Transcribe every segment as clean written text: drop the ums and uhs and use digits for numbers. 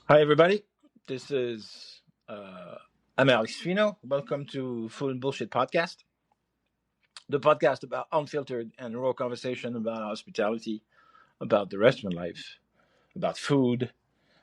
Hi, everybody. This is I'm Alex Fino. Welcome to FoodnBullshit podcast, the podcast about unfiltered and raw conversation about hospitality, about the restaurant life, about food,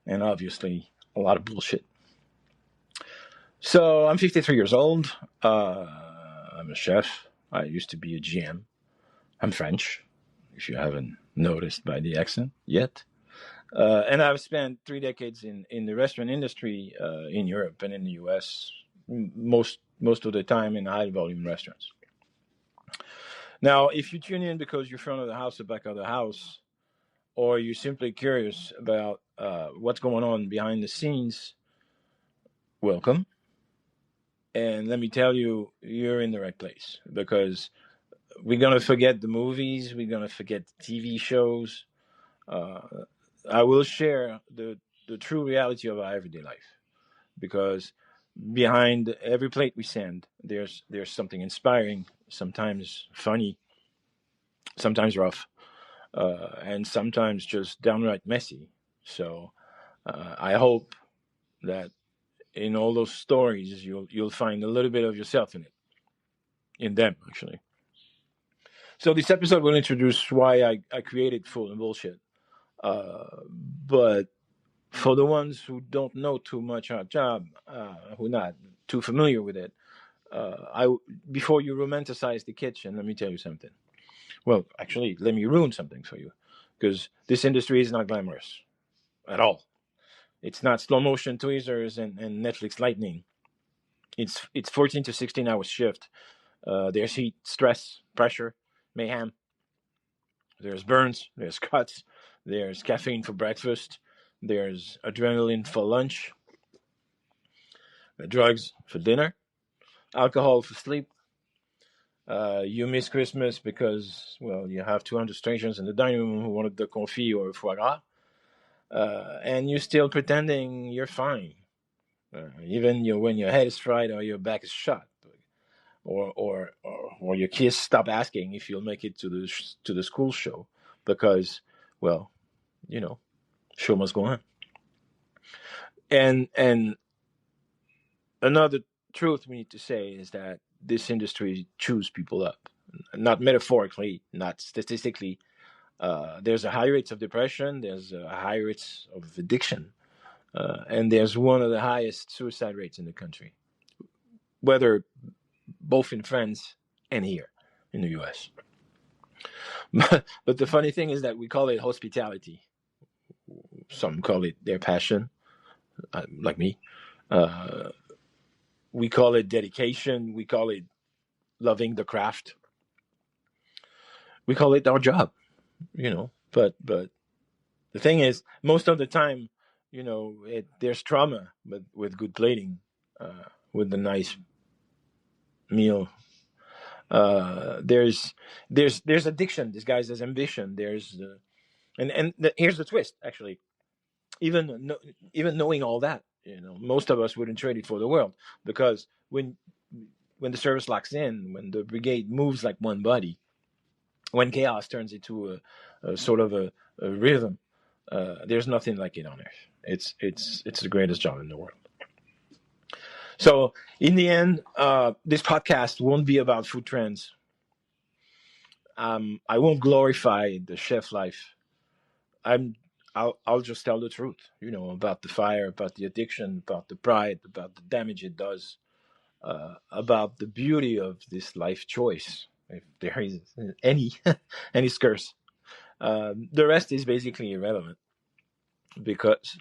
and obviously a lot of bullshit. So I'm 53 years old. I'm a chef. I used to be a GM. I'm French, if you haven't noticed by the accent yet. And I've spent 3 decades in the restaurant industry in Europe and in the US, most of the time in high volume restaurants. Now, if you tune in because you're front of the house or back of the house, or you're simply curious about what's going on behind the scenes, welcome. And let me tell you, you're in the right place because we're going to forget the movies, we're going to forget the TV shows. Uh, I will share the true reality of our everyday life because behind every plate we send, there's something inspiring, sometimes funny, sometimes rough, and sometimes just downright messy. So I hope that in all those stories you'll find a little bit of yourself in them actually. So this episode will introduce why I created FoodnBullshit. But for the ones who don't know too much our job, who are not too familiar with it, I before you romanticize the kitchen, let me tell you something. Well, actually, let me ruin something for you, because this industry is not glamorous at all. It's not slow motion tweezers and Netflix lightning. It's 14 to 16 hours shift. There's heat, stress, pressure, mayhem. There's burns. There's cuts. There's caffeine for breakfast. There's adrenaline for lunch. Drugs for dinner. Alcohol for sleep. You miss Christmas because, well, you have 200 strangers in the dining room who wanted the confit or foie gras, and you're still pretending you're fine, even when your head is fried or your back is shot, or your kids stop asking if you'll make it to the school show because, well, you know, show must go on. And another truth we need to say is that this industry chews people up, not metaphorically, not statistically. There's a high rates of depression. There's a high rates of addiction, and there's one of the highest suicide rates in the country, whether both in France and here in the U.S. But the funny thing is that we call it hospitality. Some call it their passion, like me. Uh, we call it dedication. We call it loving the craft. We call it our job, But the thing is, most of the time, there's trauma, but with good plating, with a nice meal. There's addiction disguised as ambition. Here's the twist. Actually, even knowing all that, most of us wouldn't trade it for the world because when the service locks in, when the brigade moves like one body, when chaos turns into a sort of a rhythm, there's nothing like it on earth. It's the greatest job in the world. So in the end, this podcast won't be about food trends. I won't glorify the chef life. I'll just tell the truth, about the fire, about the addiction, about the pride, about the damage it does, about the beauty of this life choice, if there is any any scarce. The rest is basically irrelevant because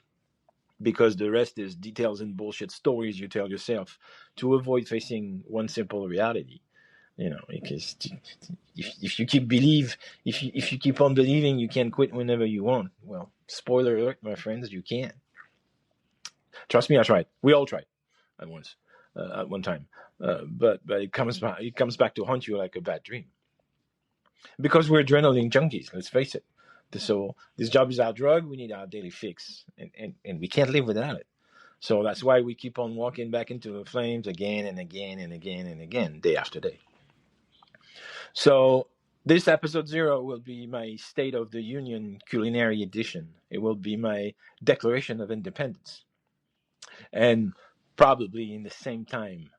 the rest is details and bullshit stories you tell yourself to avoid facing one simple reality. Because if you if you keep on believing you can quit whenever you want, well, spoiler alert, my friends, you can. Trust me, I tried. We all tried at one time, but it comes back to haunt you like a bad dream because we're adrenaline junkies. Let's face it. So this job is our drug. We need our daily fix, and we can't live without it. So that's why we keep on walking back into the flames again and again and again and again, day after day. So This episode 0 will be my State of the Union Culinary edition. It will be my Declaration of Independence. And probably in the same time,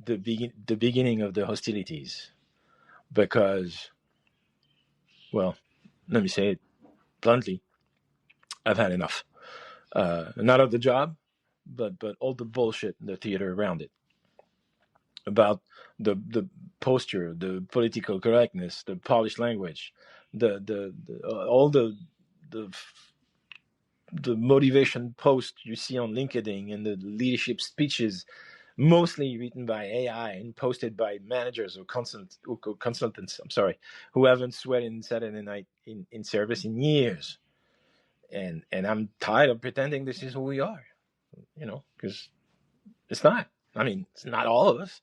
the beginning of the hostilities. Because, well, let me say it bluntly, I've had enough. Not of the job, but all the bullshit in the theater around it. About the posture, the political correctness, the polished language, all the motivation posts you see on LinkedIn and the leadership speeches, mostly written by AI and posted by managers or consultants. I'm sorry, who haven't sweated Saturday night in service in years. And I'm tired of pretending this is who we are, because it's not. I mean, it's not all of us.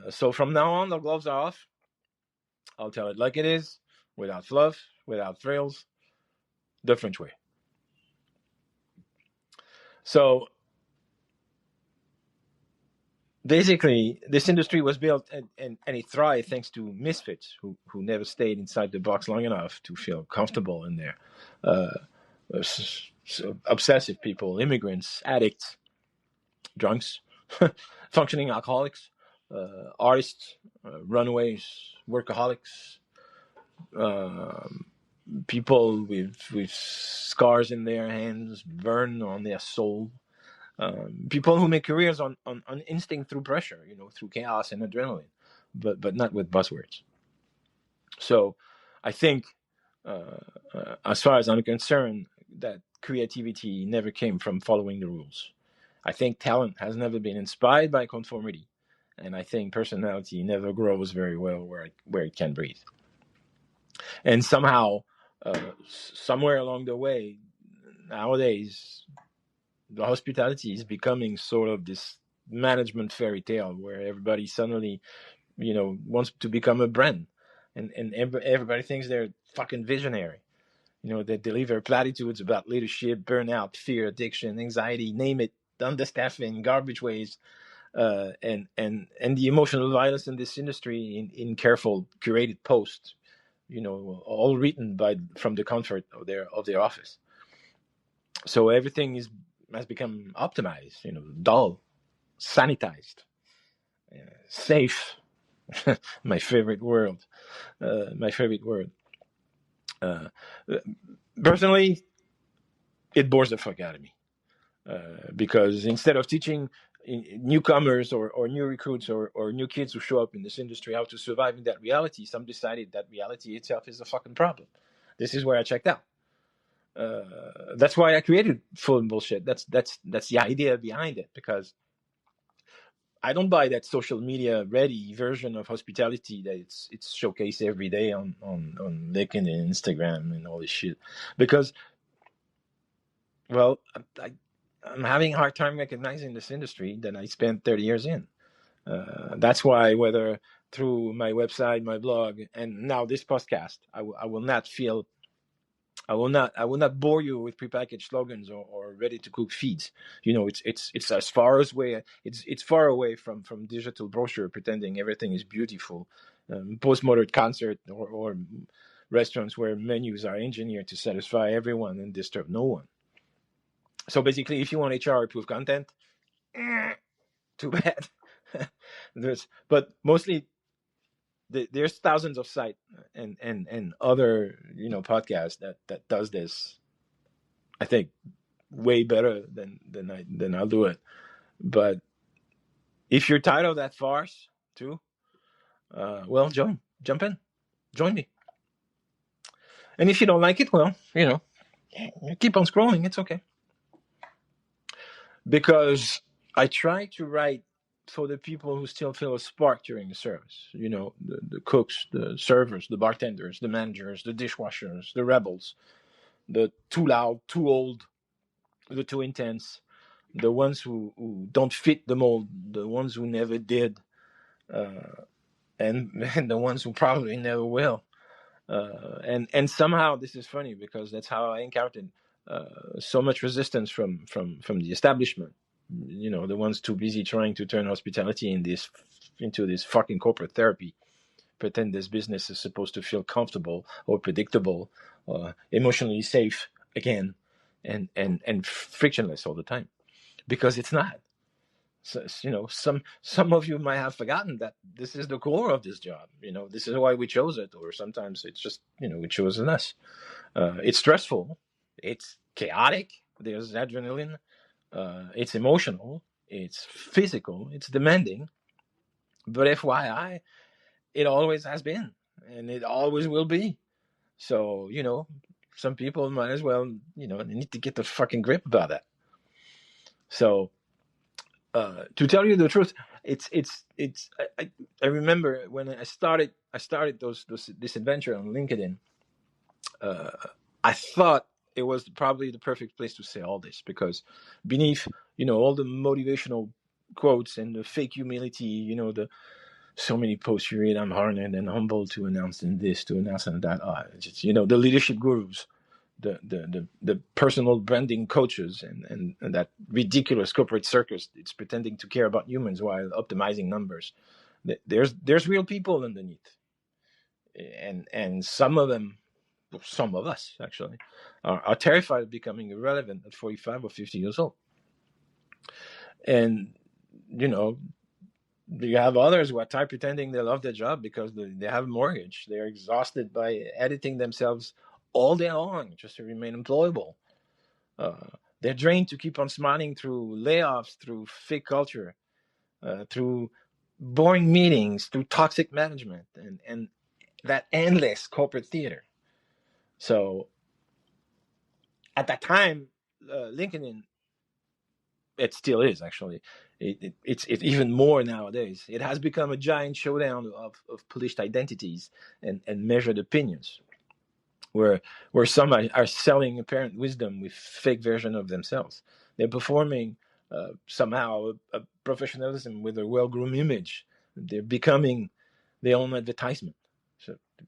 So from now on, the gloves are off. I'll tell it like it is, without fluff, without thrills, the French way. So basically, this industry was built and it thrived thanks to misfits who never stayed inside the box long enough to feel comfortable in there. Obsessive people, immigrants, addicts, drunks, functioning alcoholics, artists, runaways, workaholics, people with scars in their hands, burn on their soul, people who make careers on instinct through pressure, through chaos and adrenaline, but not with buzzwords. So I think, as far as I'm concerned, that creativity never came from following the rules. I think talent has never been inspired by conformity, and I think personality never grows very well where it can breathe. And somehow, somewhere along the way, nowadays, the hospitality is becoming sort of this management fairy tale where everybody suddenly, wants to become a brand, and everybody thinks they're fucking visionary. They deliver platitudes about leadership, burnout, fear, addiction, anxiety, name it, understaffing, garbage waste, and the emotional violence in this industry in careful curated posts, all written from the comfort of their office. So everything has become optimized, dull, sanitized, safe. My favorite word. Personally, it bores the fuck out of me, because instead of teaching newcomers or new recruits or new kids who show up in this industry how to survive in that reality, some decided that reality itself is a fucking problem. This is where I checked out. That's why I created FoodnBullshit. That's the idea behind it, because I don't buy that social media ready version of hospitality that it's showcased every day on LinkedIn and Instagram and all this shit. Because, well, I'm having a hard time recognizing this industry that I spent 30 years in. That's why, whether through my website, my blog, and now this podcast, I will not bore you with prepackaged slogans or ready to cook feeds. It's as far it's far away from digital brochure pretending everything is beautiful, postmodern concert or restaurants where menus are engineered to satisfy everyone and disturb no one. So basically, if you want HR approved content, too bad. But mostly there's thousands of sites and other podcasts that does this, I think, way better than I'll do it. But if you're tired of that farce too, well, jump in, join me. And if you don't like it, well, you keep on scrolling. It's okay. Because I try to write for the people who still feel a spark during the service. The cooks, the servers, the bartenders, the managers, the dishwashers, the rebels, the too loud, too old, the too intense, the ones who don't fit the mold, the ones who never did, and the ones who probably never will. And somehow this is funny, because that's how I encountered so much resistance from the establishment. The ones too busy trying to turn hospitality into this fucking corporate therapy, pretend this business is supposed to feel comfortable or predictable, emotionally safe again, and frictionless all the time, because it's not. So, some of you might have forgotten that this is the core of this job. This is why we chose it, or sometimes it's just we chose us. It's stressful, it's chaotic. There's adrenaline. It's emotional. It's physical. It's demanding. But FYI, it always has been, and it always will be. So some people might as well they need to get the fucking grip about that. So. To tell you the truth, I remember when I started this adventure on LinkedIn. I thought it was probably the perfect place to say all this, because beneath all the motivational quotes and the fake humility, the so many posts you read, I'm honored and humbled to announce and this, to announce and that, the leadership gurus, the personal branding coaches, and that ridiculous corporate circus. It's pretending to care about humans while optimizing numbers. There's real people underneath, and some of us actually are terrified of becoming irrelevant at 45 or 50 years old. And you have others who are tired pretending they love their job because they have a mortgage. They're exhausted by editing themselves all day long just to remain employable. They're drained to keep on smiling through layoffs, through fake culture, through boring meetings, through toxic management, and that endless corporate theater. So at that time, LinkedIn, it still is actually. It's even more nowadays. It has become a giant showdown of polished identities and measured opinions, where some are selling apparent wisdom with fake version of themselves. They're performing somehow a professionalism with a well-groomed image. They're becoming their own advertisement.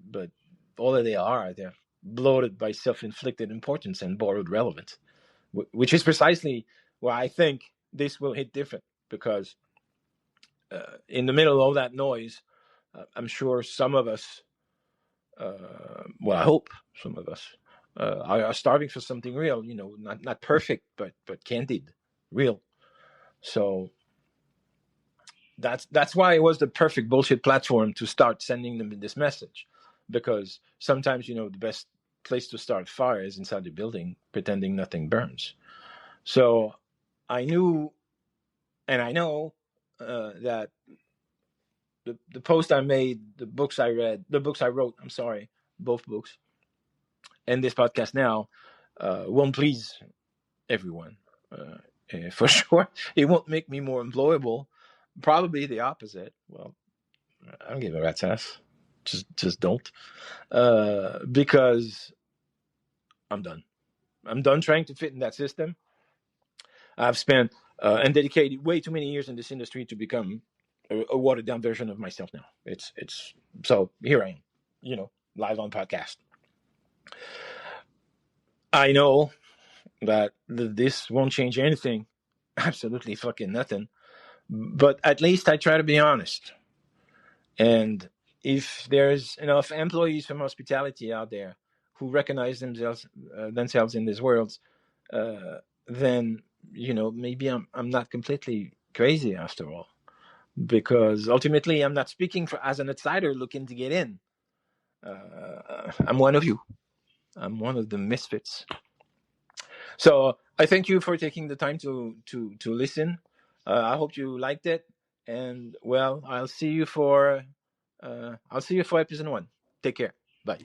But all that they're bloated by self-inflicted importance and borrowed relevance, which is precisely why I think this will hit different, because in the middle of all that noise, I'm sure some of us, I hope some of us are starving for something real, not perfect, but candid, real. So that's why it was the perfect bullshit platform to start sending them this message, because sometimes the best place to start fire is inside the building, pretending nothing burns. So I knew, and I know that the post I made, the books I wrote, both books, and this podcast now won't please everyone. For sure, it won't make me more employable. Probably the opposite. Well, I don't give a rat's ass. Just don't. Because I'm done. I'm done trying to fit in that system. I've spent and dedicated way too many years in this industry to become a watered down version of myself now. It's so here I am, live on podcast. I know that this won't change anything. Absolutely fucking nothing. But at least I try to be honest. And if there's enough employees from hospitality out there who recognize themselves in these worlds, then maybe I'm not completely crazy after all, because ultimately I'm not speaking as an outsider looking to get in. I'm one of you. I'm one of the misfits. So I thank you for taking the time to listen. I hope you liked it, and I'll see you for episode 1. Take care. Bye.